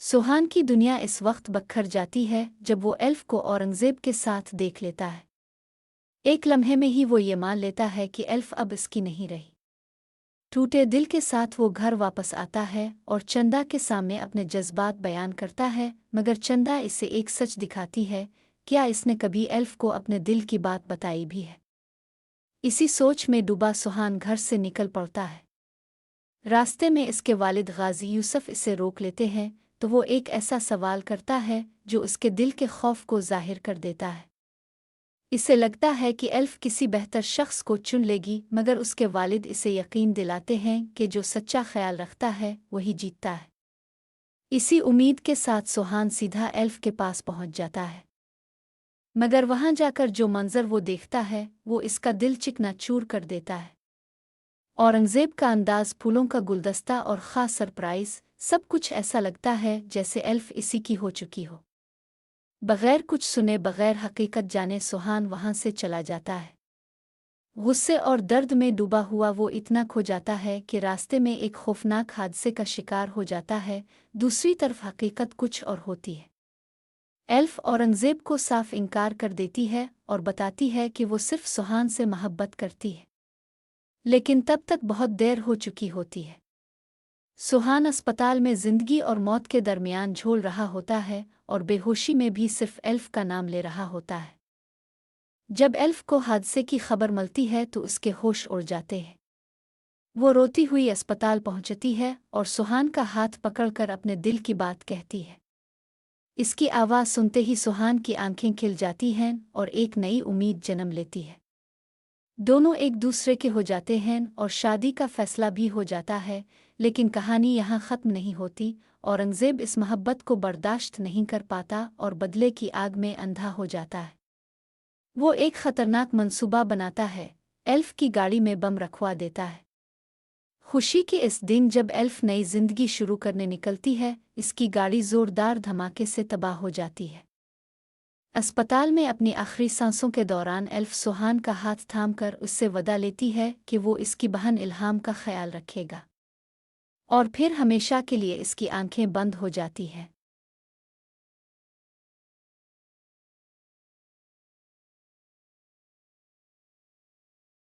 सुहान की दुनिया इस वक्त बखर जाती है जब वो एल्फ को औरंगजेब के साथ देख लेता है। एक लम्हे में ही वो ये मान लेता है कि एल्फ अब इसकी नहीं रही। टूटे दिल के साथ वो घर वापस आता है और चंदा के सामने अपने जज्बात बयान करता है, मगर चंदा इसे एक सच दिखाती है। क्या इसने कभी एल्फ को अपने दिल की बात बताई भी है? इसी सोच में डूबा सुहान घर से निकल पड़ता है। रास्ते में इसके वालिद गाजी यूसुफ इसे रोक लेते हैं तो वो एक ऐसा सवाल करता है जो उसके दिल के खौफ को जाहिर कर देता है। इसे लगता है कि एल्फ किसी बेहतर शख्स को चुन लेगी, मगर उसके वालिद इसे यकीन दिलाते हैं कि जो सच्चा ख्याल रखता है वही जीतता है। इसी उम्मीद के साथ सुहान सीधा एल्फ के पास पहुंच जाता है, मगर वहां जाकर जो मंजर वो देखता है वो इसका दिल चिकनाचूर कर देता है। औरंगजेब का अंदाज, फूलों का गुलदस्ता और ख़ास सरप्राइज़, सब कुछ ऐसा लगता है जैसे एल्फ इसी की हो चुकी हो। बगैर कुछ सुने, बगैर हकीकत जाने सुहान वहां से चला जाता है। गुस्से और दर्द में डूबा हुआ वो इतना खो जाता है कि रास्ते में एक खौफनाक हादसे का शिकार हो जाता है। दूसरी तरफ हकीकत कुछ और होती है। एल्फ औरंगजेब को साफ इनकार कर देती है और बताती है कि वो सिर्फ सुहान से मोहब्बत करती है, लेकिन तब तक बहुत देर हो चुकी होती है। सुहान अस्पताल में जिंदगी और मौत के दरमियान झूल रहा होता है और बेहोशी में भी सिर्फ एल्फ का नाम ले रहा होता है। जब एल्फ को हादसे की खबर मिलती है तो उसके होश उड़ जाते हैं। वो रोती हुई अस्पताल पहुंचती है और सुहान का हाथ पकड़कर अपने दिल की बात कहती है। इसकी आवाज़ सुनते ही सुहान की आंखें खिल जाती हैं और एक नई उम्मीद जन्म लेती है। दोनों एक दूसरे के हो जाते हैं और शादी का फैसला भी हो जाता है, लेकिन कहानी यहाँ ख़त्म नहीं होती। औरंगजेब इस मोहब्बत को बर्दाश्त नहीं कर पाता और बदले की आग में अंधा हो जाता है। वो एक ख़तरनाक मंसूबा बनाता है, एल्फ की गाड़ी में बम रखवा देता है। खुशी के इस दिन जब एल्फ नई जिंदगी शुरू करने निकलती है, इसकी गाड़ी ज़ोरदार धमाके से तबाह हो जाती है। अस्पताल में अपनी आखिरी सांसों के दौरान एल्फ सुहान का हाथ थामकर उससे वदा लेती है कि वो इसकी बहन इल्हाम का ख्याल रखेगा, और फिर हमेशा के लिए इसकी आंखें बंद हो जाती हैं।